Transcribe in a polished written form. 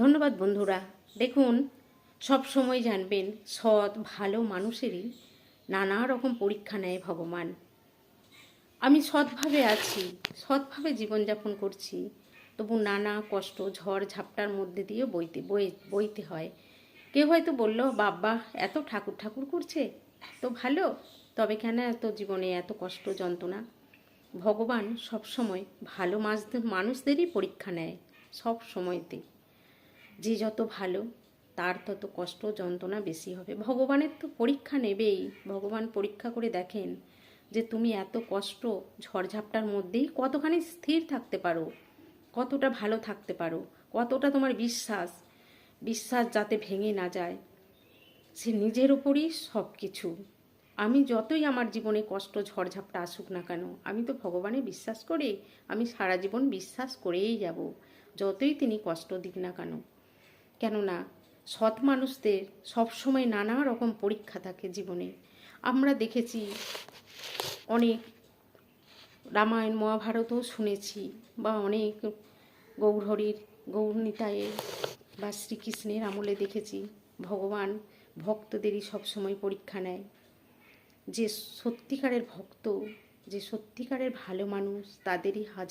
ধন্যবাদ বন্ধুরা। দেখুন, সব সময় জানবেন সৎ ভালো মানুষেরই নানা রকম পরীক্ষা নেয় ভগবান। আমি সৎভাবে আছি, সৎভাবে জীবনযাপন করছি, তবু নানা কষ্ট ঝড় ঝাপটার মধ্যে দিয়ে বইতে হয়। কেউ হয়তো বলল, বাবা এত ঠাকুর ঠাকুর করছে, এত ভালো, তবে কেন এত জীবনে এত কষ্ট যন্ত্রণা? ভগবান সবসময় ভালো মানুষদেরই পরীক্ষা নেয়, সব সময়তে। যে যত ভালো তার তত কষ্ট যন্ত্রণা বেশি হবে। ভগবানের তো পরীক্ষা নেবেই। ভগবান পরীক্ষা করে দেখেন যে তুমি এত কষ্ট ঝড়ঝাপটার মধ্যেই কতখানি স্থির থাকতে পারো, কতটা ভালো থাকতে পারো, কতটা তোমার বিশ্বাস বিশ্বাস যাতে ভেঙে না যায়। সে নিজের ওপরই সব কিছু। আমি যতই আমার জীবনে কষ্ট ঝড়ঝাপটা আসুক না কেন, আমি তো ভগবানে বিশ্বাস করি। আমি সারা জীবন বিশ্বাস করেই যাব, যতই তিনি কষ্ট দিক না কেন। কেননা সৎ মানুষদের সবসময় নানা রকম পরীক্ষা থাকে জীবনে। আমরা দেখেছি অনেক, রামায়ণ মহাভারতও শুনেছি, বা অনেক গৌরহরির গৌরনিতায়ের বা শ্রীকৃষ্ণের আমলে দেখেছি ভগবান ভক্তদেরই সবসময় পরীক্ষা নেয়। যে সত্যিকারের ভক্ত, যে সত্যিকারের ভালো মানুষ, তাদেরই হাজার